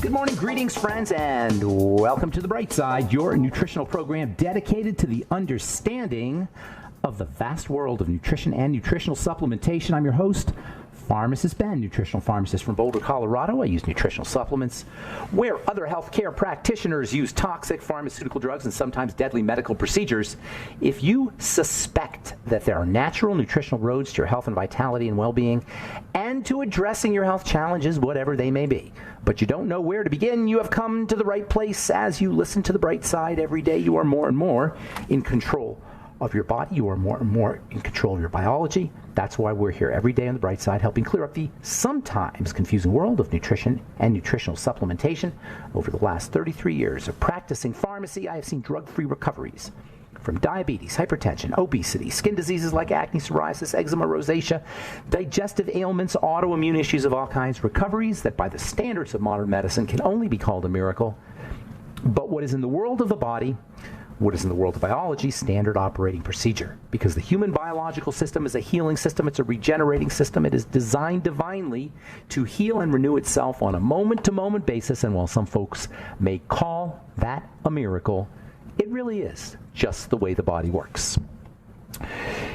Good morning, greetings, friends, and welcome to The Bright Side, your nutritional program dedicated to the understanding of the vast world of nutrition and nutritional supplementation. I'm your host, Pharmacist Ben, nutritional pharmacist from Boulder, Colorado. I use nutritional supplements where other healthcare practitioners use toxic pharmaceutical drugs and sometimes deadly medical procedures. If you suspect that there are natural nutritional roads to your health and vitality and well-being and to addressing your health challenges, whatever they may be, but you don't know where to begin, you have come to the right place. As you listen to The Bright Side every day, you are more and more in control of your body. You are more and more in control of your biology. That's why we're here every day on The Bright Side, helping clear up the sometimes confusing world of nutrition and nutritional supplementation. Over the last 33 years of practicing pharmacy, I have seen drug-free recoveries from diabetes, hypertension, obesity, skin diseases like acne, psoriasis, eczema, rosacea, digestive ailments, autoimmune issues of all kinds, recoveries that by the standards of modern medicine can only be called a miracle. But what is in the world of the body, what is in the world of biology, standard operating procedure. Because the human biological system is a healing system, it's a regenerating system, it is designed divinely to heal and renew itself on a moment-to-moment basis, and while some folks may call that a miracle, it really is just the way the body works.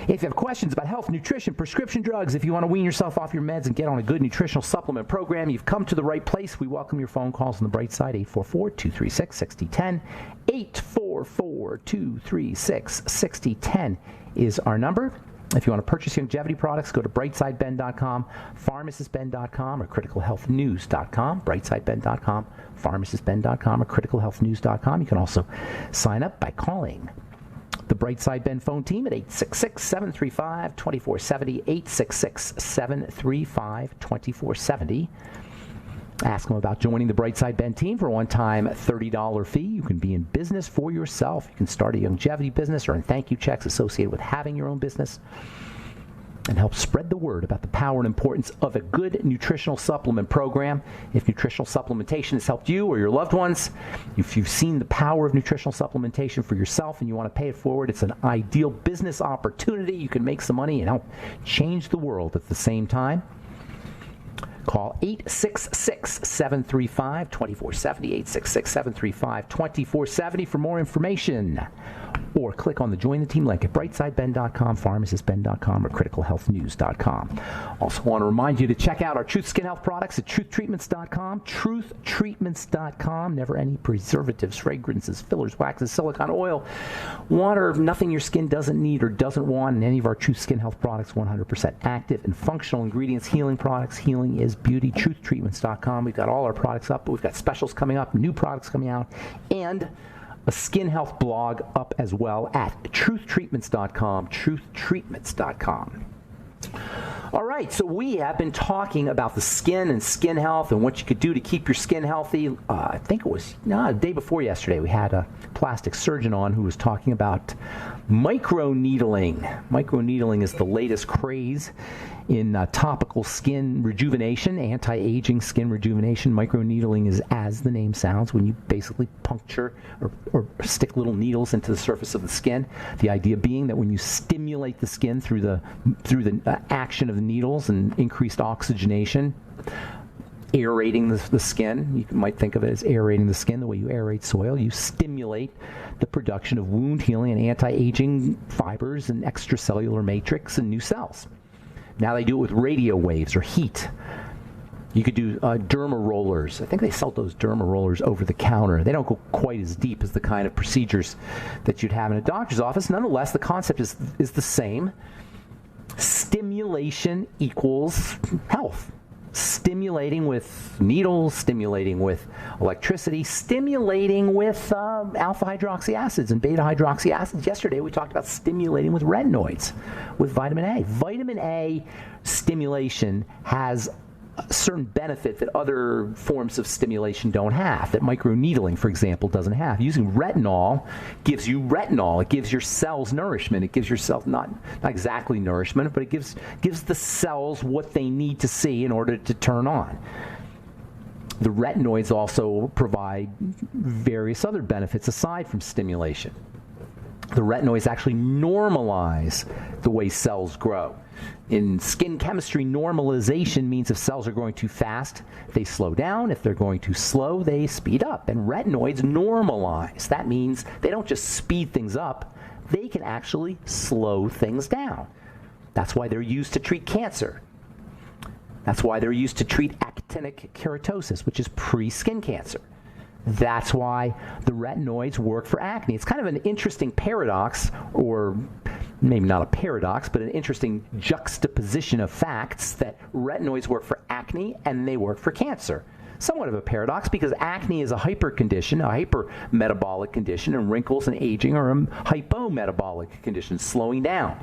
If you have questions about health, nutrition, prescription drugs, if you want to wean yourself off your meds and get on a good nutritional supplement program, you've come to the right place. We welcome your phone calls on The Bright Side, 844-236-6010. 844-236-6010 is our number. If you want to purchase longevity products, go to brightsideben.com, pharmacistben.com, or criticalhealthnews.com, brightsideben.com, pharmacistben.com, or criticalhealthnews.com. You can also sign up by calling the Bright Side Ben phone team at 866-735-2470, 866-735-2470. Ask them about joining the Bright Side Ben team for a one-time $30 fee. You can be in business for yourself. You can start a longevity business or earn thank you checks associated with having your own business, and help spread the word about the power and importance of a good nutritional supplement program. If nutritional supplementation has helped you or your loved ones, if you've seen the power of nutritional supplementation for yourself and you want to pay it forward, it's an ideal business opportunity. You can make some money and help change the world at the same time. Call 866-735-2470, 866-735-2470 for more information. Or click on the Join the Team link at brightsideben.com, pharmacistben.com, or criticalhealthnews.com. Also want to remind you to check out our Truth Skin Health products at truthtreatments.com, truthtreatments.com. Never any preservatives, fragrances, fillers, waxes, silicone oil, water, nothing your skin doesn't need or doesn't want. And any of our Truth Skin Health products, 100% active and functional ingredients, healing products. Healing is beauty. Truthtreatments.com. We've got all our products up, but we've got specials coming up, new products coming out, and a skin health blog up as well at truthtreatments.com, truthtreatments.com. All right, so we have been talking about the skin and skin health and what you could do to keep your skin healthy. I think it was the day before yesterday, we had a plastic surgeon on who was talking about microneedling. Microneedling is the latest craze in topical skin rejuvenation, anti-aging skin rejuvenation. Microneedling is, as the name sounds, when you basically puncture or stick little needles into the surface of the skin. The idea being that when you stimulate the skin through the action of the needles and increased oxygenation, aerating the skin, you might think of it as aerating the skin the way you aerate soil, you stimulate the production of wound healing and anti-aging fibers and extracellular matrix and new cells. Now they do it with radio waves or heat. You could do derma rollers. I think they sell those derma rollers over the counter. They don't go quite as deep as the kind of procedures that you'd have in a doctor's office. Nonetheless, the concept is the same. Stimulation equals health. Stimulating with needles, stimulating with electricity, stimulating with alpha hydroxy acids and beta hydroxy acids. Yesterday we talked about stimulating with retinoids, with vitamin A. Vitamin A stimulation has a certain benefit that other forms of stimulation don't have, that microneedling, for example, doesn't have. Using retinol gives you retinol. It gives your cells nourishment. It gives your cells not exactly nourishment, but it gives the cells what they need to see in order to turn on. The retinoids also provide various other benefits aside from stimulation. The retinoids actually normalize the way cells grow. In skin chemistry, normalization means if cells are growing too fast, they slow down. If they're going too slow, they speed up. And retinoids normalize. That means they don't just speed things up, they can actually slow things down. That's why they're used to treat cancer. That's why they're used to treat actinic keratosis, which is pre-skin cancer. That's why the retinoids work for acne. It's kind of an interesting paradox, or maybe not a paradox, but an interesting juxtaposition of facts that retinoids work for acne and they work for cancer. Somewhat of a paradox because acne is a hyper condition, a hypermetabolic condition, and wrinkles and aging are a hypometabolic condition, slowing down.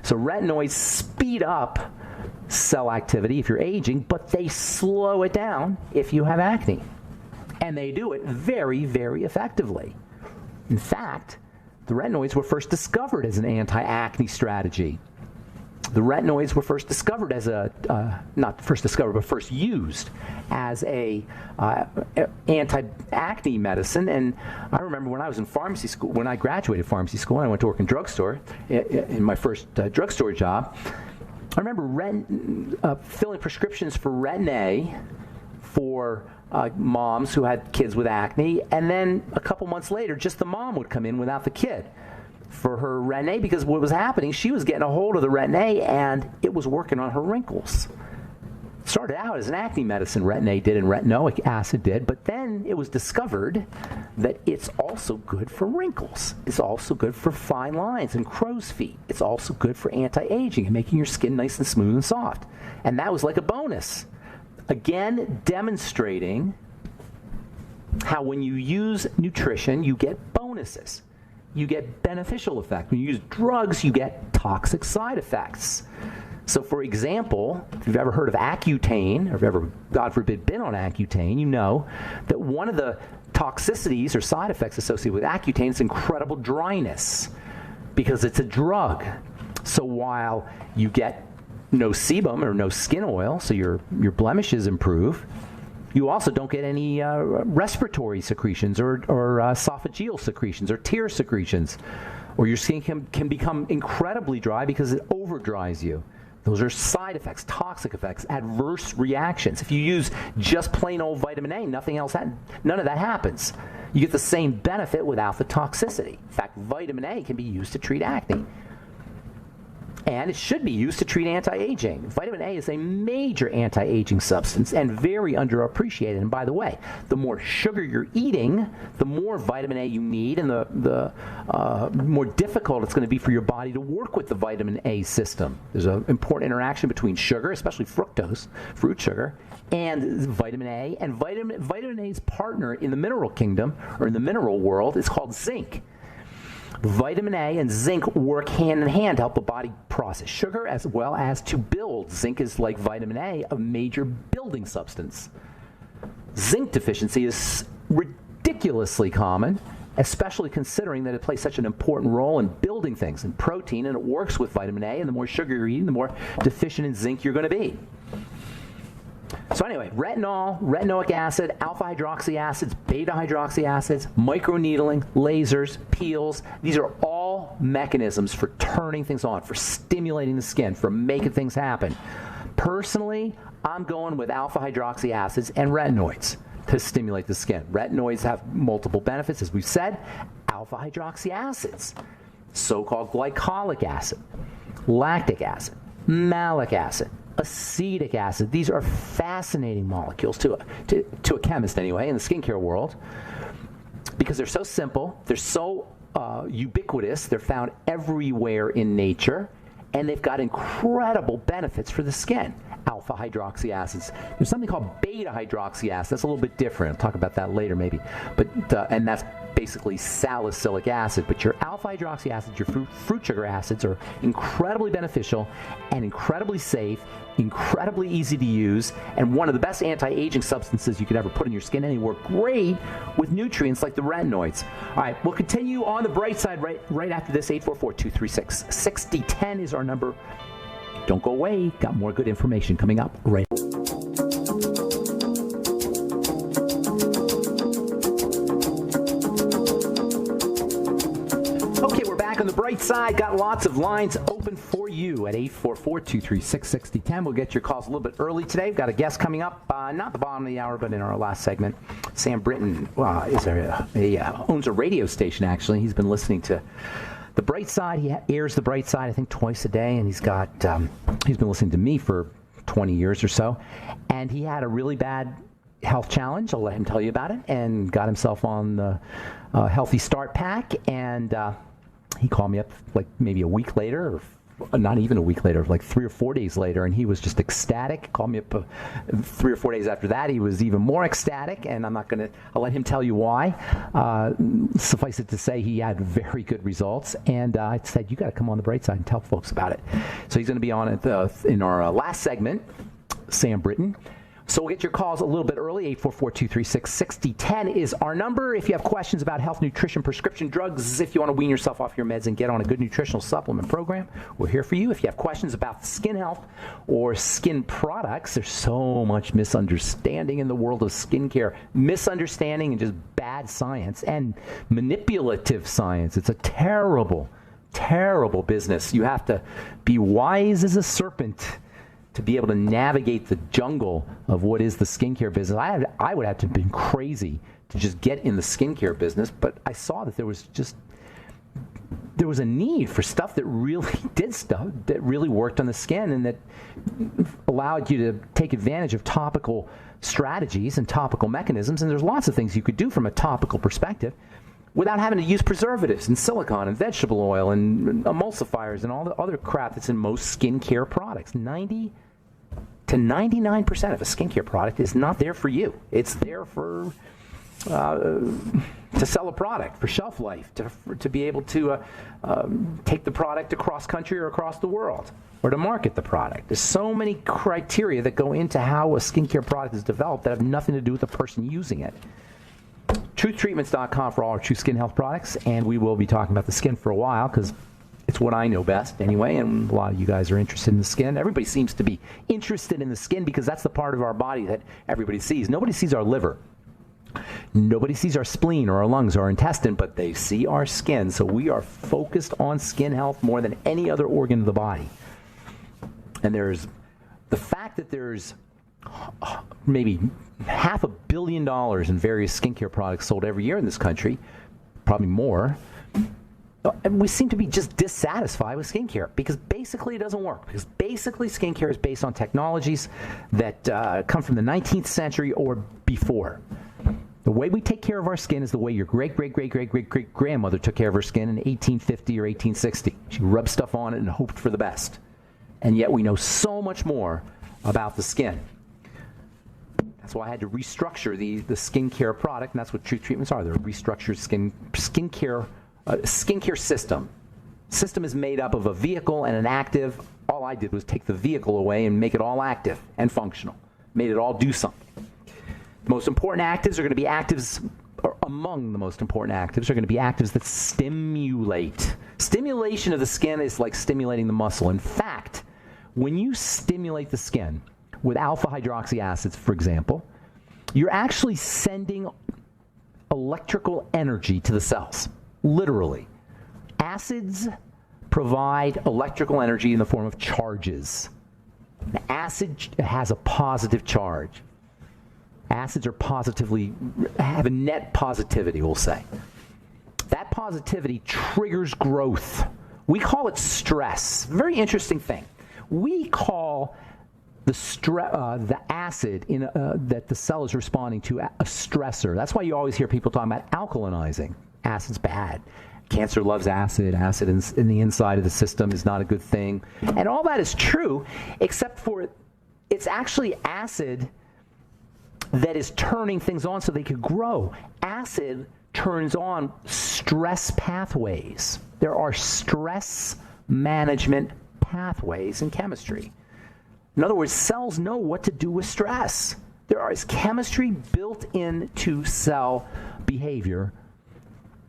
So retinoids speed up cell activity if you're aging, but they slow it down if you have acne. And they do it very, very effectively. In fact, the retinoids were first discovered as an anti-acne strategy. The retinoids were first discovered as not first discovered, but first used as a anti-acne medicine. And I remember when I was in pharmacy school, when I graduated pharmacy school, and I went to work in drugstore, in my first drugstore job, I remember filling prescriptions for Retin-A for moms who had kids with acne, and then a couple months later, just the mom would come in without the kid for her Retin-A, because what was happening, she was getting a hold of the Retin-A and it was working on her wrinkles. It started out as an acne medicine, Retin-A did, and retinoic acid did, but then it was discovered that it's also good for wrinkles. It's also good for fine lines and crow's feet. It's also good for anti-aging and making your skin nice and smooth and soft. And that was like a bonus. Again, demonstrating how when you use nutrition, you get bonuses. You get beneficial effects. When you use drugs, you get toxic side effects. So, for example, if you've ever heard of Accutane, or if you've ever, God forbid, been on Accutane, you know that one of the toxicities or side effects associated with Accutane is incredible dryness, because it's a drug. So while you get no sebum or no skin oil, so your blemishes improve, you also don't get any respiratory secretions or esophageal secretions or tear secretions, or your skin can become incredibly dry because it overdries you. Those are side effects, toxic effects, adverse reactions. If you use just plain old vitamin A, none of that happens. You get the same benefit without the toxicity. In fact, vitamin A can be used to treat acne. And it should be used to treat anti-aging. Vitamin A is a major anti-aging substance and very underappreciated. And by the way, the more sugar you're eating, the more vitamin A you need, and the more difficult it's going to be for your body to work with the vitamin A system. There's an important interaction between sugar, especially fructose, fruit sugar, and vitamin A. And vitamin A's partner in the mineral kingdom, or in the mineral world, is called zinc. Vitamin A and zinc work hand in hand to help the body process sugar as well as to build. Zinc is, like vitamin A, a major building substance. Zinc deficiency is ridiculously common, especially considering that it plays such an important role in building things and protein, and it works with vitamin A, and the more sugar you're eating, the more deficient in zinc you're going to be. So anyway, retinol, retinoic acid, alpha-hydroxy acids, beta-hydroxy acids, microneedling, lasers, peels, these are all mechanisms for turning things on, for stimulating the skin, for making things happen. Personally, I'm going with alpha-hydroxy acids and retinoids to stimulate the skin. Retinoids have multiple benefits, as we've said. Alpha-hydroxy acids, so-called glycolic acid, lactic acid, malic acid, acetic acid. These are fascinating molecules to a chemist anyway, in the skincare world, because they're so simple, they're so ubiquitous, they're found everywhere in nature, and they've got incredible benefits for the skin. Alpha hydroxy acids. There's something called beta hydroxy acid. That's a little bit different. I'll talk about that later maybe. But and that's basically salicylic acid. But your alpha hydroxy acids, your fruit sugar acids, are incredibly beneficial and incredibly safe, incredibly easy to use, and one of the best anti-aging substances you could ever put in your skin, and they work great with nutrients like the retinoids. All right, we'll continue on the bright side right after this. 844-236-6010 is our number. Don't go away. Got more good information coming up right. Okay, we're back the bright side. Got lots of lines open for you at 844-236-6010. We'll get your calls a little bit early today. We've got a guest coming up, not the bottom of the hour, but in our last segment. Sam Britton owns a radio station, actually. He's been listening to The Bright Side. He airs The Bright Side, I think, twice a day, and he's been listening to me for 20 years or so. And he had a really bad health challenge. I'll let him tell you about it, and got himself on the Healthy Start Pack. And he called me up like maybe a week later, or not even a week later, like 3 or 4 days later, and he was just ecstatic. Called me up 3 or 4 days after that. He was even more ecstatic, and I'll let him tell you why. Suffice it to say, he had very good results, and I said, you got to come on the bright side and tell folks about it. So he's going to be on it in our last segment, Sam Britton. So we'll get your calls a little bit early. 844-236-6010 is our number. If you have questions about health, nutrition, prescription drugs, if you want to wean yourself off your meds and get on a good nutritional supplement program, we're here for you. If you have questions about skin health or skin products, there's so much misunderstanding in the world of skincare. Misunderstanding and just bad science and manipulative science. It's a terrible, terrible business. You have to be wise as a serpent to be able to navigate the jungle of what is the skincare business. I would have to have been crazy to just get in the skincare business, but I saw that there was a need for stuff that really did stuff, that really worked on the skin, and that allowed you to take advantage of topical strategies and topical mechanisms. And there's lots of things you could do from a topical perspective without having to use preservatives and silicone and vegetable oil and emulsifiers and all the other crap that's in most skincare products. 90 to 99% of a skincare product is not there for you. It's there for to sell a product, for shelf life, to be able to take the product across country or across the world, or to market the product. There's so many criteria that go into how a skincare product is developed that have nothing to do with the person using it. TruthTreatments.com for all our true skin health products, and we will be talking about the skin for a while because it's what I know best anyway, and a lot of you guys are interested in the skin. Everybody seems to be interested in the skin because that's the part of our body that everybody sees. Nobody sees our liver. Nobody sees our spleen or our lungs or our intestine, but they see our skin. So we are focused on skin health more than any other organ of the body. And there's the fact that there's maybe $500 million in various skincare products sold every year in this country, probably more. And we seem to be just dissatisfied with skincare because basically it doesn't work. Because basically skincare is based on technologies that come from the 19th century or before. The way we take care of our skin is the way your great-great-great-great-great-great-grandmother took care of her skin in 1850 or 1860. She rubbed stuff on it and hoped for the best. And yet we know so much more about the skin. That's why I had to restructure the skincare product, and that's what Truth Treatments are. They're a restructured skincare system. System is made up of a vehicle and an active. All I did was take the vehicle away and make it all active and functional. Made it all do something. The most important actives are going to be actives, or among the most important actives are going to be actives that stimulate. Stimulation of the skin is like stimulating the muscle. In fact, when you stimulate the skin with alpha hydroxy acids, for example, you're actually sending electrical energy to the cells. Literally. Acids provide electrical energy in the form of charges. An acid has a positive charge. Acids have a net positivity, we'll say. That positivity triggers growth. We call it stress. Very interesting thing. We call the acid that the cell is responding to a stressor. That's why you always hear people talking about alkalinizing. Acid's bad. Cancer loves acid. Acid in the inside of the system is not a good thing. And all that is true, except for it's actually acid that is turning things on so they could grow. Acid turns on stress pathways. There are stress management pathways in chemistry. In other words, cells know what to do with stress. There is chemistry built into cell behavior.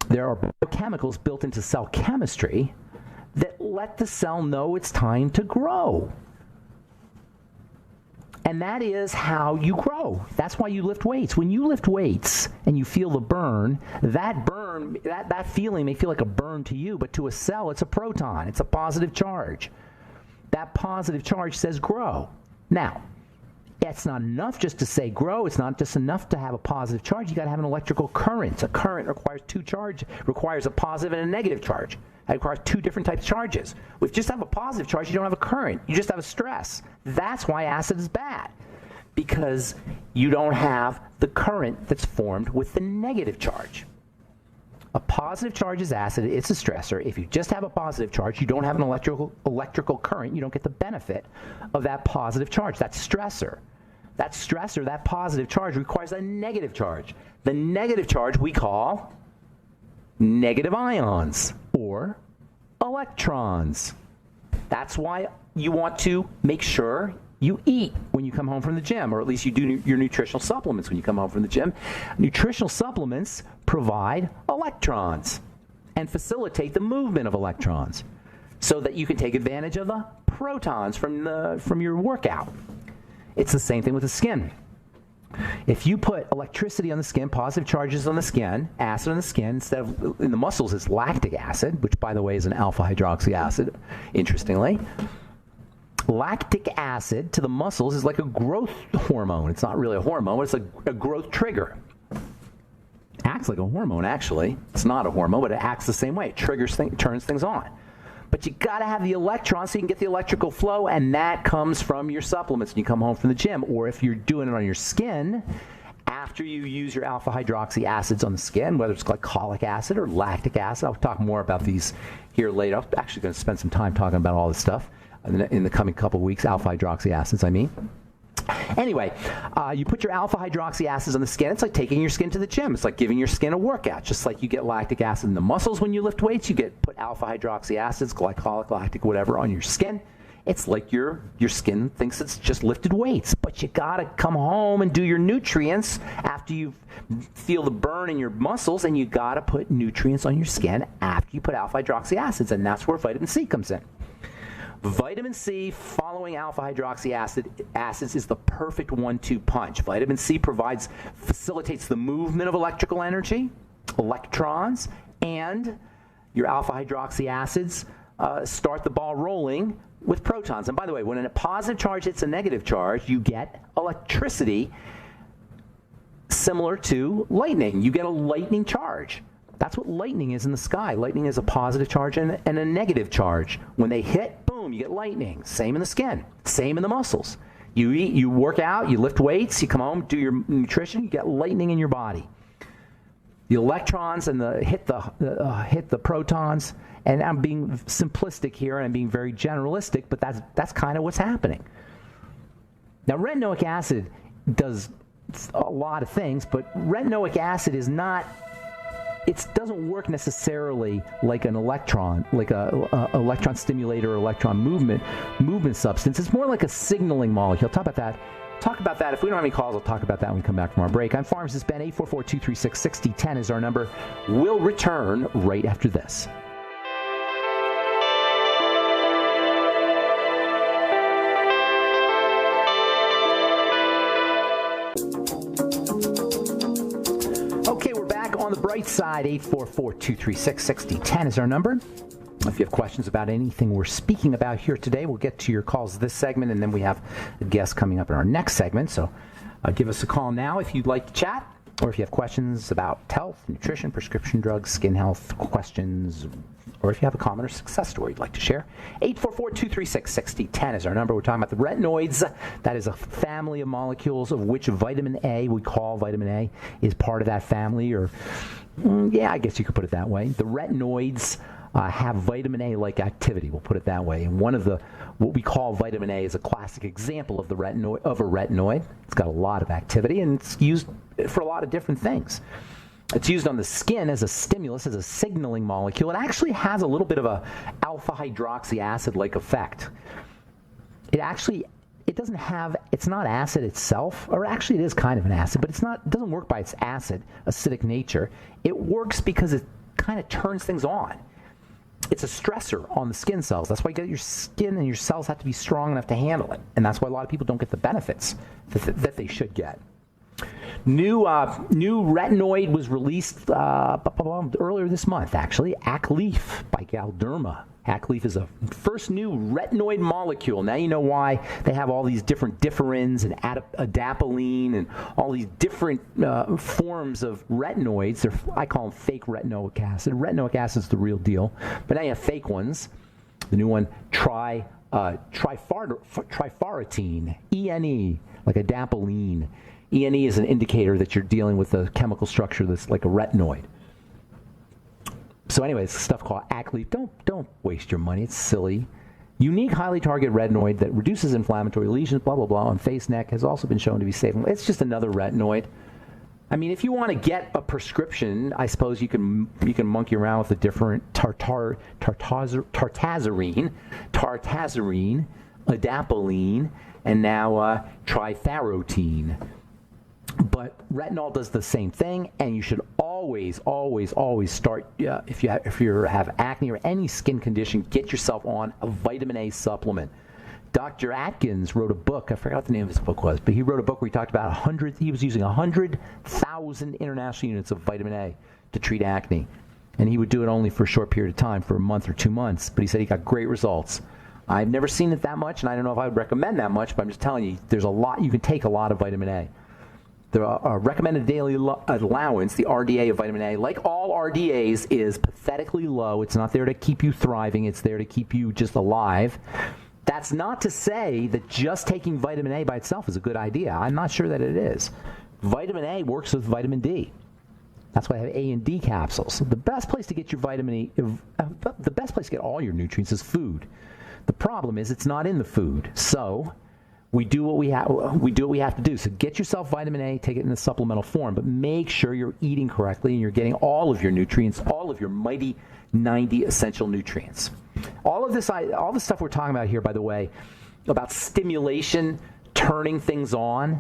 There are chemicals built into cell chemistry that let the cell know it's time to grow. And that is how you grow. That's why you lift weights. When you lift weights and you feel the burn, that feeling may feel like a burn to you, but to a cell, it's a proton. It's a positive charge. That positive charge says grow. Now, it's not enough just to say grow. It's not just enough to have a positive charge. You got to have an electrical current. A current requires two charges, requires a positive and a negative charge. It requires two different types of charges. If you just have a positive charge, you don't have a current. You just have a stress. That's why acid is bad, because you don't have the current that's formed with the negative charge. A positive charge is acid. It's a stressor. If you just have a positive charge, you don't have an electrical current. You don't get the benefit of that positive charge. That stressor, that positive charge requires a negative charge. The negative charge we call negative ions or electrons. That's why you want to make sure you eat when you come home from the gym, or at least you do your nutritional supplements when you come home from the gym. Nutritional supplements provide electrons and facilitate the movement of electrons so that you can take advantage of the protons from your workout. It's the same thing with the skin. If you put electricity on the skin, positive charges on the skin, acid on the skin, instead of in the muscles it's lactic acid, which by the way is an alpha hydroxy acid, interestingly. Lactic acid to the muscles is like a growth hormone. It's not really a hormone, it's a growth trigger. Acts like a hormone, actually. It's not a hormone, but it acts the same way. It triggers things, turns things on. But you got to have the electrons so you can get the electrical flow, and that comes from your supplements when you come home from the gym. Or if you're doing it on your skin, after you use your alpha hydroxy acids on the skin, whether it's glycolic acid or lactic acid. I'll talk more about these here later. I'm actually going to spend some time talking about all this stuff in the coming couple of weeks, alpha hydroxy acids, I mean. Anyway, you put your alpha hydroxy acids on the skin. It's like taking your skin to the gym. It's like giving your skin a workout. Just like you get lactic acid in the muscles when you lift weights, you put alpha hydroxy acids, glycolic, lactic, whatever, on your skin. It's like your skin thinks it's just lifted weights. But you got to come home and do your nutrients after you feel the burn in your muscles, and you got to put nutrients on your skin after you put alpha hydroxy acids, and that's where vitamin C comes in. Vitamin C following alpha hydroxy acids is the perfect 1-2 punch. Vitamin C facilitates the movement of electrical energy, electrons, and your alpha hydroxy acids start the ball rolling with protons. And by the way, when a positive charge hits a negative charge, you get electricity similar to lightning. You get a lightning charge. That's what lightning is in the sky. Lightning is a positive charge and a negative charge. When they hit, boom, you get lightning. Same in the skin. Same in the muscles. You eat, you work out, you lift weights, you come home, do your nutrition, you get lightning in your body. The electrons and hit the protons. And I'm being simplistic here, and I'm being very generalistic, but that's kind of what's happening. Now, retinoic acid does a lot of things, but retinoic acid is not. It doesn't work necessarily like an electron, like a electron stimulator or electron movement substance. It's more like a signaling molecule. Talk about that. If we don't have any calls, I'll talk about that when we come back from our break. I'm Pharmacist Ben. 844-236-6010 is our number. We'll return right after this. On the bright side, 844-236-6010 is our number. If you have questions about anything we're speaking about here today, we'll get to your calls this segment, and then we have a guest coming up in our next segment. So give us a call now if you'd like to chat, or if you have questions about health, nutrition, prescription drugs, skin health questions, or if you have a common or success story you'd like to share. 844-236-6010 is our number. We're talking about the retinoids. That is a family of molecules of which vitamin A, we call vitamin A, is part of that family. Or, I guess you could put it that way. The retinoids have vitamin A-like activity, we'll put it that way. And what we call vitamin A is a classic example of a retinoid. It's got a lot of activity, and it's used for a lot of different things. It's used on the skin as a stimulus, as a signaling molecule. It actually has a little bit of a alpha hydroxy acid-like effect. It's not acid itself, or actually it is kind of an acid, but it doesn't work by its acidic nature. It works because it kind of turns things on. it's a stressor on the skin cells. That's why your skin and your cells have to be strong enough to handle it. And that's why a lot of people don't get the benefits that they should get. New retinoid was released earlier this month, actually. Acleaf by Galderma. Acleaf is the first new retinoid molecule. Now you know why they have all these different differins and adapalene and all these different forms of retinoids. I call them fake retinoic acid. Retinoic acid is the real deal. But now you have fake ones. The new one, trifaritine, ENE, like adapalene. ENE is an indicator that you're dealing with a chemical structure that's like a retinoid. So anyways, stuff called Acleaf. Don't waste your money. It's silly. Unique, highly targeted retinoid that reduces inflammatory lesions, blah, blah, blah, on face, neck, has also been shown to be safe. It's just another retinoid. I mean, if you want to get a prescription, I suppose you can monkey around with the different tartazarine, adapalene, and now trifarotene. But retinol does the same thing, and you should always start, if you have acne or any skin condition, get yourself on a vitamin A supplement. Dr. Atkins wrote a book. I forgot what the name of his book was, but he wrote a book where he talked about 100. He was using 100,000 international units of vitamin A to treat acne, and he would do it only for a short period of time, for a month or 2 months. But he said he got great results. I've never seen it that much, and I don't know if I would recommend that much. But I'm just telling you, there's a lot. You can take a lot of vitamin A. The recommended daily allowance, the RDA of vitamin A, like all RDAs, is pathetically low. It's not there to keep you thriving. It's there to keep you just alive. That's not to say that just taking vitamin A by itself is a good idea. I'm not sure that it is. Vitamin A works with vitamin D. That's why I have A and D capsules. The best place to get your vitamin E, the best place to get all your nutrients is food. The problem is it's not in the food. So we do what we have to do. So get yourself vitamin A, take it in a supplemental form, but make sure you're eating correctly and you're getting all of your nutrients, all of your mighty 90 essential nutrients. All the stuff we're talking about here, by the way, about stimulation, turning things on,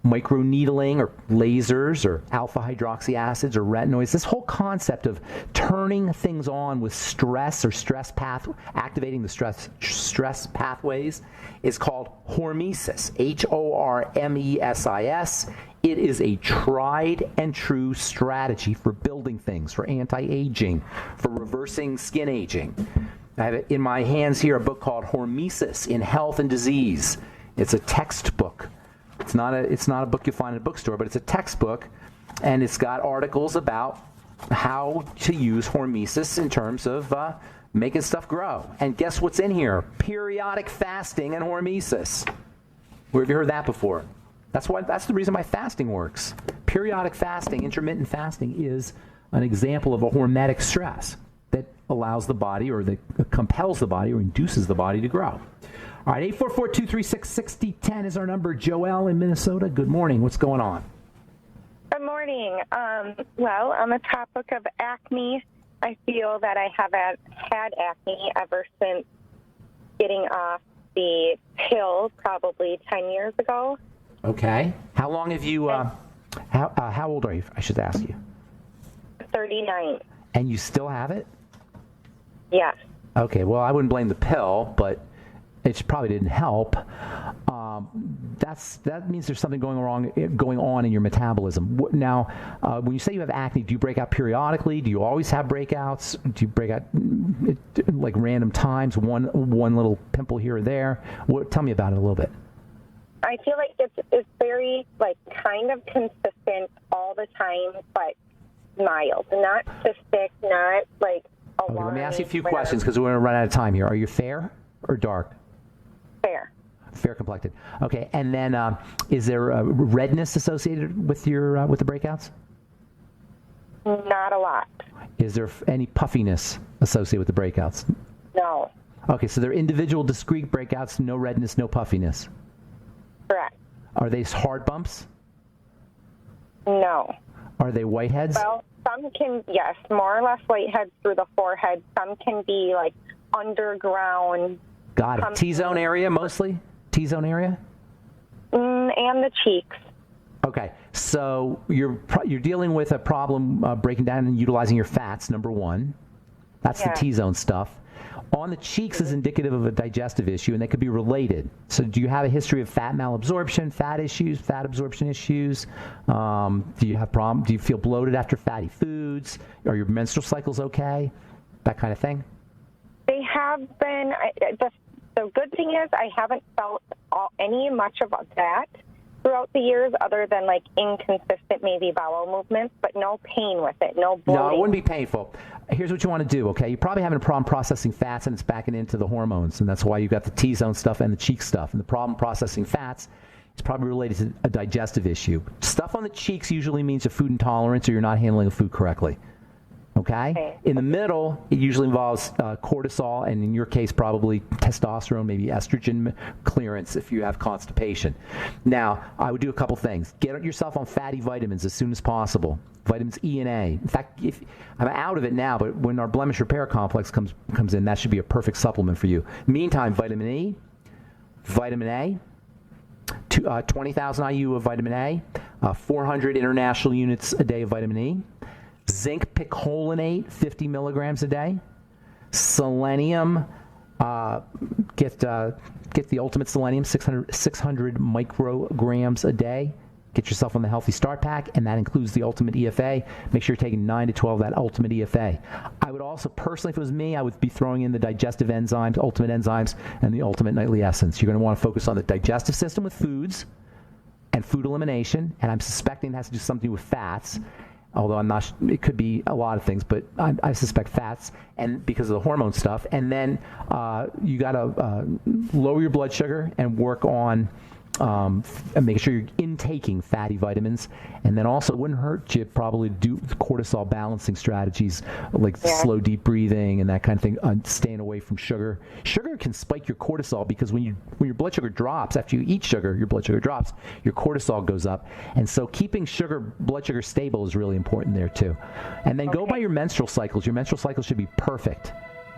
microneedling or lasers or alpha hydroxy acids or retinoids, this whole concept of turning things on with stress or activating the stress pathways is called hormesis, Hormesis. It is a tried and true strategy for building things, for anti-aging, for reversing skin aging. I have in my hands here a book called Hormesis in Health and Disease. It's a textbook. It's not a book you find in a bookstore, but it's a textbook, and it's got articles about how to use hormesis in terms of making stuff grow. And guess what's in here? Periodic fasting and hormesis. Where have you heard that before? That's the reason why fasting works. Periodic fasting, intermittent fasting, is an example of a hormetic stress that allows the body, or that compels the body, or induces the body to grow. All right, 844-236-6010 is our number. Joelle in Minnesota, good morning. What's going on? Good morning. Well, on the topic of acne, I feel that I have had acne ever since getting off the pill probably 10 years ago. Okay. How long have you, how old are you, I should ask you? 39. And you still have it? Yes. Okay, well, I wouldn't blame the pill, but it probably didn't help. That means there's something going on in your metabolism. Now, when you say you have acne, do you break out periodically? Do you always have breakouts? Do you break out like random times, one little pimple here or there? Tell me about it a little bit. I feel like it's very, like, kind of consistent all the time, but mild. Not cystic, not like alarming. Okay, let me ask you a few questions because we're going to run out of time here. Are you fair or dark? Fair. Fair complected. Okay, and then is there redness associated with with the breakouts? Not a lot. Is there any puffiness associated with the breakouts? No. Okay, so they're individual, discrete breakouts, no redness, no puffiness. Correct. Are they hard bumps? No. Are they whiteheads? Well, some can, yes, more or less whiteheads through the forehead. Some can be like underground. Got it. T-zone area mostly? T-zone area? And the cheeks. Okay, so you're dealing with a problem breaking down and utilizing your fats, number one. That's the T-zone stuff. On the cheeks is indicative of a digestive issue, and they could be related. So do you have a history of fat malabsorption, fat issues, fat absorption issues? Do you have Do you feel bloated after fatty foods? Are your menstrual cycles okay? That kind of thing? They have been. The good thing is I haven't felt much of that throughout the years, other than like inconsistent maybe bowel movements, but no pain with it, no bloating. No, it wouldn't be painful. Here's what you want to do, okay? You're probably having a problem processing fats, and it's backing into the hormones, and that's why you've got the T-zone stuff and the cheek stuff. And the problem processing fats is probably related to a digestive issue. Stuff on the cheeks usually means a food intolerance or you're not handling the food correctly. Okay? In the middle, it usually involves cortisol, and in your case, probably testosterone, maybe estrogen clearance if you have constipation. Now, I would do a couple things. Get yourself on fatty vitamins as soon as possible. Vitamins E and A. In fact, I'm out of it now, but when our blemish repair complex comes in, that should be a perfect supplement for you. Meantime, vitamin E, vitamin A, 20,000 IU of vitamin A, 400 international units a day of vitamin E, zinc picolinate, 50 milligrams a day, selenium, get the ultimate selenium, 600 micrograms a day. Get yourself on the Healthy Start Pack, and that includes the Ultimate EFA. Make sure you're taking 9 to 12 of that Ultimate EFA. I would also, personally, if it was me, I would be throwing in the digestive enzymes, Ultimate Enzymes, and the Ultimate Nightly Essence. You're going to want to focus on the digestive system with foods and food elimination, and I'm suspecting it has to do something with fats, although I'm not. It could be a lot of things, but I suspect fats, and because of the hormone stuff. And then you got to lower your blood sugar and work on and making sure you're intaking fatty vitamins. And then also, it wouldn't hurt you probably do cortisol balancing strategies like slow, deep breathing and that kind of thing. Staying away from sugar. Sugar can spike your cortisol because when your blood sugar drops, after you eat sugar, your blood sugar drops, your cortisol goes up. And so keeping blood sugar stable is really important there too. And then go by your menstrual cycles. Your menstrual cycles should be perfect.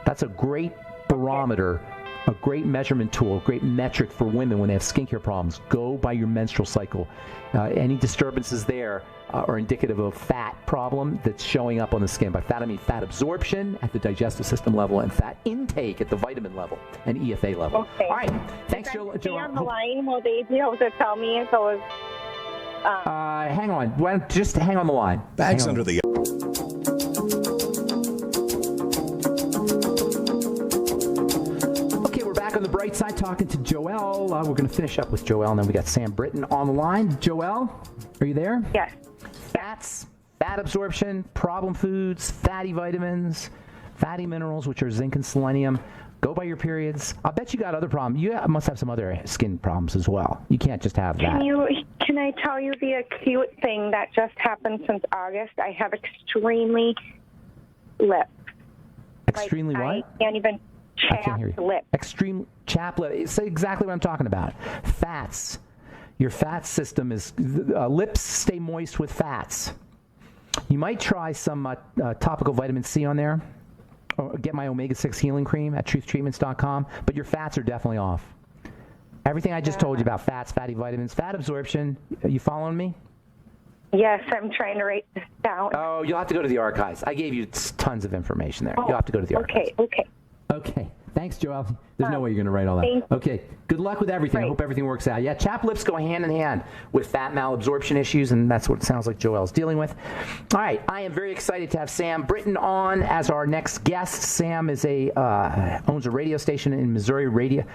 That's a great barometer, a great measurement tool, a great metric for women when they have skincare problems. Go by your menstrual cycle. Any disturbances there are indicative of a fat problem that's showing up on the skin. By fat, I mean fat absorption at the digestive system level and fat intake at the vitamin level and EFA level. Okay. All right. Thanks, Joe. On the line, will they be able to tell me if it was... hang on. Just hang on the line. Bags under the... On the bright side, talking to Joelle. We're going to finish up with Joelle, and then we got Sam Britton on the line. Joelle, are you there? Yes. Fats, fat absorption, problem foods, fatty vitamins, fatty minerals, which are zinc and selenium. Go by your periods. I'll bet you got other problems. You must have some other skin problems as well. You can't just have that. Can I tell you the acute thing that just happened since August? I have extremely lips. Extremely what? I can't even... Chapped lip. Extreme chapped lip. It's exactly what I'm talking about. Fats. Your fat system is... lips stay moist with fats. You might try some topical vitamin C on there. Or get my omega-6 healing cream at truthtreatments.com. But your fats are definitely off. Everything I just told you about fats, fatty vitamins, fat absorption. Are you following me? Yes, I'm trying to write this down. Oh, you'll have to go to the archives. I gave you tons of information there. You'll have to go to the archives. Okay. Thanks, Joelle. There's no way you're going to write all that. Okay. Good luck with everything. I hope everything works out. Yeah, chapped lips go hand in hand with fat malabsorption issues, and that's what it sounds like Joelle's dealing with. All right. I am very excited to have Sam Britton on as our next guest. Sam is owns a radio station in Missouri, Radio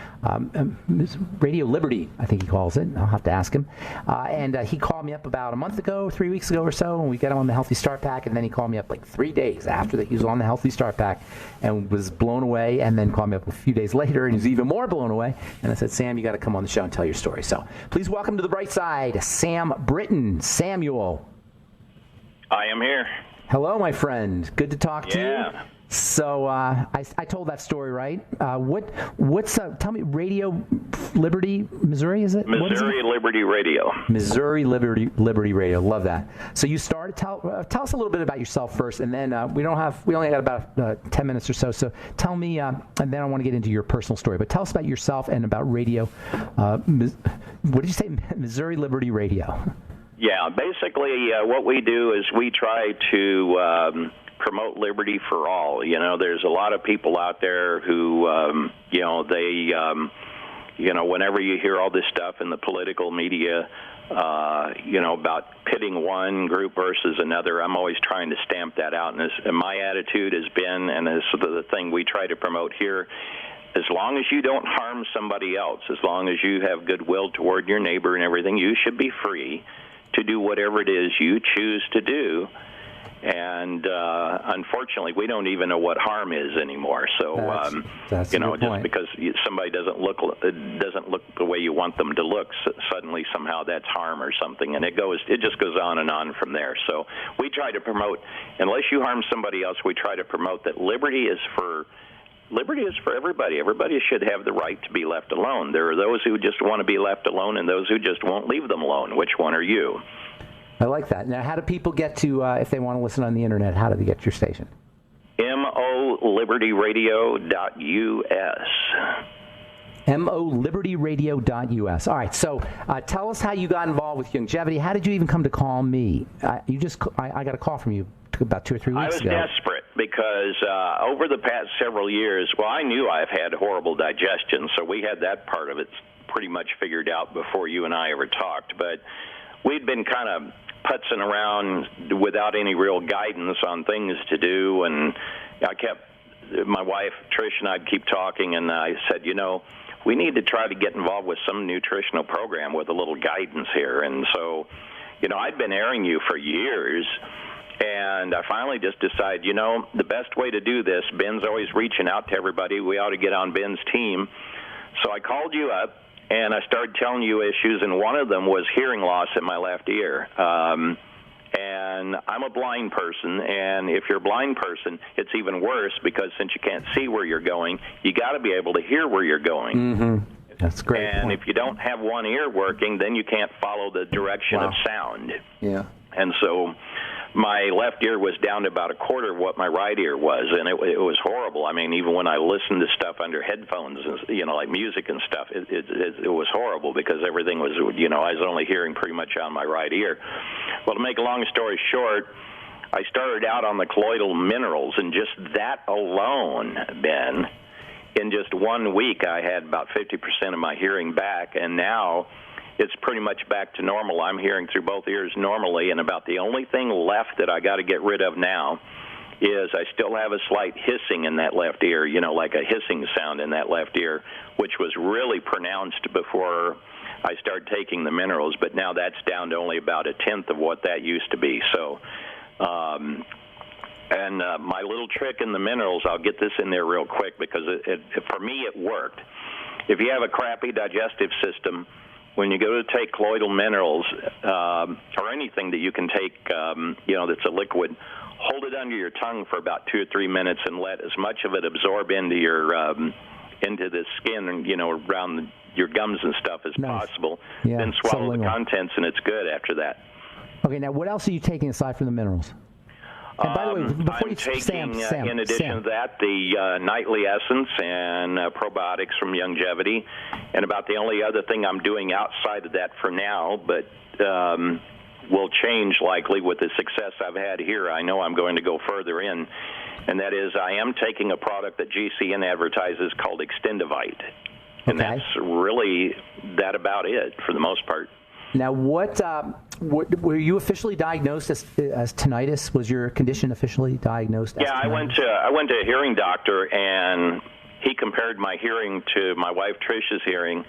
Liberty, I think he calls it. I'll have to ask him. And he called me up about a month ago, 3 weeks ago or so, and we got him on the Healthy Start Pack, and then he called me up like 3 days after that he was on the Healthy Start Pack and was blown away, and then called me up a few days later and he was even more blown away. And I said, Sam, you got to come on the show and tell your story. So please welcome to the bright side, Sam Britton. Samuel. I am here. Hello, my friend. Good to talk to you. So I told that story, right? Tell me, Radio Liberty, Missouri, is it? Missouri Liberty Radio. Missouri Liberty Radio. Love that. So you started. Tell us a little bit about yourself first, and then we only got about 10 minutes or so. So tell me, and then I want to get into your personal story. But tell us about yourself and about radio. What did you say? Missouri Liberty Radio. Yeah, basically what we do is we try to promote liberty for all. You know, there's a lot of people out there who, whenever you hear all this stuff in the political media, about pitting one group versus another, I'm always trying to stamp that out. And my attitude has been, and this is the thing we try to promote here, as long as you don't harm somebody else, as long as you have goodwill toward your neighbor and everything, you should be free to do whatever it is you choose to do. And unfortunately, we don't even know what harm is anymore. So, that's just because somebody doesn't look the way you want them to look, suddenly somehow that's harm or something, and it just goes on and on from there. So we try to promote, unless you harm somebody else, we try to promote that liberty is for everybody. Everybody should have the right to be left alone. There are those who just want to be left alone and those who just won't leave them alone. Which one are you? I like that. Now, how do people get to, if they want to listen on the internet, how do they get to your station? MOLibertyRadio.us. MOLibertyRadio.us. All right, so tell us how you got involved with Longevity. How did you even come to call me? I got a call from you about 2 or 3 weeks ago. I was desperate because over the past several years, I knew I've had horrible digestion, so we had that part of it pretty much figured out before you and I ever talked. But we'd been kind of putzing around without any real guidance on things to do, and my wife, Trish, and I'd keep talking, and I said, we need to try to get involved with some nutritional program with a little guidance here. And so, I'd been airing you for years, and I finally just decided, the best way to do this, Ben's always reaching out to everybody. We ought to get on Ben's team. So I called you up, and I started telling you issues, and one of them was hearing loss in my left ear. And I'm a blind person, and if you're a blind person, it's even worse because since you can't see where you're going, you got to be able to hear where you're going. Mm-hmm. That's great. And point. if you don't have one ear working, then you can't follow the direction of sound. Yeah. And so my left ear was down to about a quarter of what my right ear was, and it was horrible. I mean, even when I listened to stuff under headphones, like music and stuff, it was horrible because everything was, I was only hearing pretty much on my right ear. Well, to make a long story short, I started out on the colloidal minerals, and just that alone, Ben, in just 1 week, I had about 50% of my hearing back, and now it's pretty much back to normal. I'm hearing through both ears normally, and about the only thing left that I got to get rid of now is I still have a slight hissing in that left ear, like a hissing sound in that left ear, which was really pronounced before I started taking the minerals, but now that's down to only about a tenth of what that used to be. So, my little trick in the minerals, I'll get this in there real quick because for me it worked. If you have a crappy digestive system, when you go to take colloidal minerals or anything that you can take, that's a liquid, hold it under your tongue for about 2 or 3 minutes and let as much of it absorb into your into the skin and around your gums and stuff as possible. Yeah, then swallow the contents, and it's good after that. Okay, now what else are you taking aside from the minerals? And by the way, before I'm taking, in addition to that, the nightly essence and probiotics from Longevity, and about the only other thing I'm doing outside of that for now, but will change likely with the success I've had here. I know I'm going to go further in, and that is I am taking a product that GCN advertises called Extendivite, and that's really that about it for the most part. Now, what were you officially diagnosed as tinnitus? Was your condition officially diagnosed as tinnitus? I went to a hearing doctor, and he compared my hearing to my wife Trish's hearing,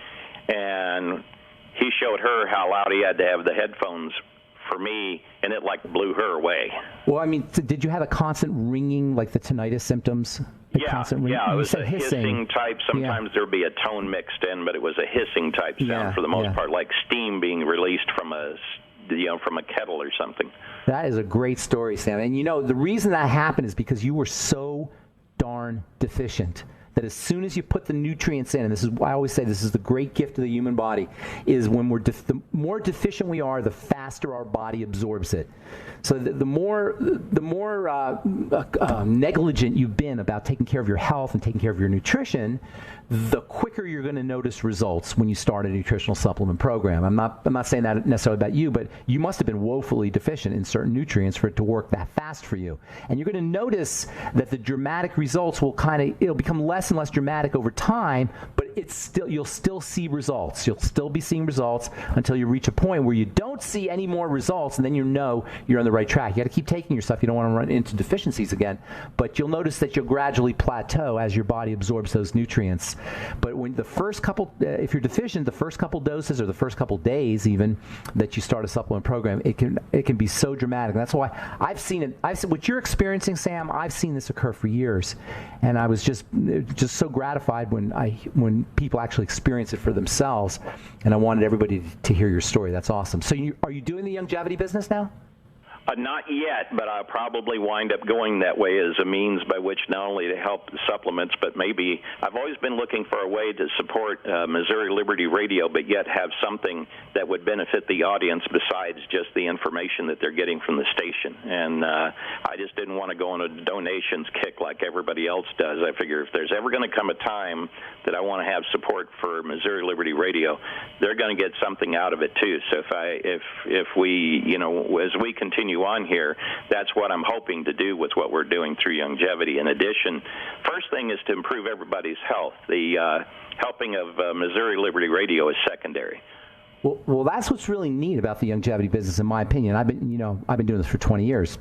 and he showed her how loud he had to have the headphones for me, and it blew her away. Well, I mean, did you have a constant ringing, like the tinnitus symptoms? Yeah, it was a hissing type. Sometimes there would be a tone mixed in, but it was a hissing type sound for the most part, like steam being released from a kettle or something. That is a great story, Sam. And the reason that happened is because you were so darn deficient. that as soon as you put the nutrients in, and this is why I always say this is the great gift of the human body, is when the more deficient we are, the faster our body absorbs it. So the more negligent you've been about taking care of your health and taking care of your nutrition, the quicker you're going to notice results when you start a nutritional supplement program. I'm not saying that necessarily about you, but you must have been woefully deficient in certain nutrients for it to work that fast for you. And you're going to notice that the dramatic results it'll become less and less dramatic over time, but you'll still see results. You'll still be seeing results until you reach a point where you don't see any more results, and then you know you're on the right track. You got to keep taking your stuff. You don't want to run into deficiencies again, but you'll notice that you'll gradually plateau as your body absorbs those nutrients. But when the first couple, if you're deficient, the first couple doses or the first couple days even that you start a supplement program, it can be so dramatic. And that's why I've seen what you're experiencing, Sam. I've seen this occur for years, and I was just so gratified when people actually experience it for themselves. And I wanted everybody to hear your story. That's awesome. So are you doing the longevity business now? Not yet, but I'll probably wind up going that way as a means by which not only to help the supplements, but maybe I've always been looking for a way to support Missouri Liberty Radio, but yet have something that would benefit the audience besides just the information that they're getting from the station. And I just didn't want to go on a donations kick like everybody else does. I figure if there's ever going to come a time that I want to have support for Missouri Liberty Radio, they're going to get something out of it too. So if we, as we continue on here, that's what I'm hoping to do with what we're doing through longevity. In addition, first thing is to improve everybody's health. The helping of Missouri Liberty Radio is secondary. Well, that's what's really neat about the longevity business, in my opinion. I've been doing this for 20 years.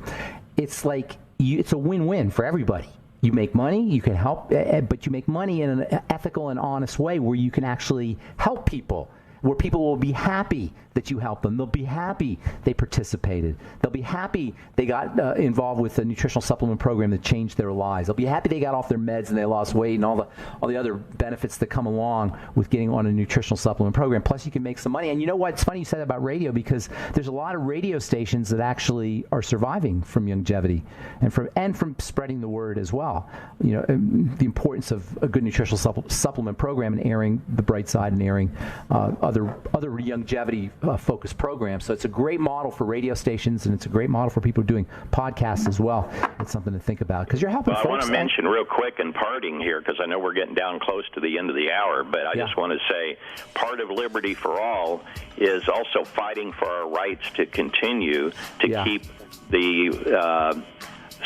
It's like it's a win-win for everybody. You make money, you can help, but you make money in an ethical and honest way where you can actually help people, where people will be happy that you helped them. They'll be happy they participated. They'll be happy they got involved with a nutritional supplement program that changed their lives. They'll be happy they got off their meds and they lost weight and all the other benefits that come along with getting on a nutritional supplement program. Plus, you can make some money. And you know what? It's funny you said about radio, because there's a lot of radio stations that actually are surviving from longevity and from spreading the word as well. The importance of a good nutritional supplement program and airing the bright side and airing other longevity focused programs. So it's a great model for radio stations, and it's a great model for people doing podcasts as well. It's something to think about because you're helping folks. I want to mention real quick in parting here, because I know we're getting down close to the end of the hour, but I just want to say part of Liberty for All is also fighting for our rights to continue to keep the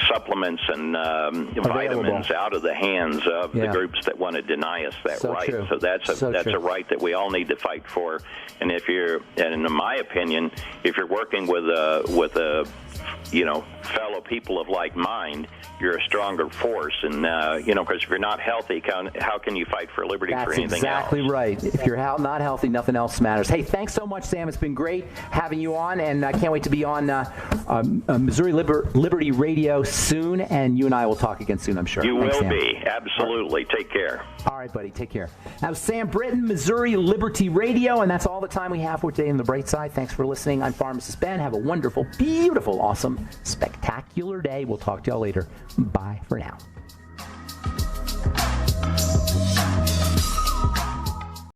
supplements and vitamins out of the hands of the groups that want to deny us that right. True. So that's a right that we all need to fight for. And in my opinion, if you're working with a fellow people of like mind, you're a stronger force. And because if you're not healthy, how can you fight for liberty for anything else? That's exactly right. If you're not healthy, nothing else matters. Hey, thanks so much, Sam. It's been great having you on, and I can't wait to be on Missouri Liberty Radio soon, and you and I will talk again soon, I'm sure. You Thanks, will Sam. be. Absolutely. Take care. All right, buddy. Take care. That was Sam Britton, Missouri Liberty Radio, and that's all the time we have for today on The Bright Side. Thanks for listening. I'm Pharmacist Ben. Have a wonderful, beautiful, awesome, spectacular day. We'll talk to y'all later. Bye for now.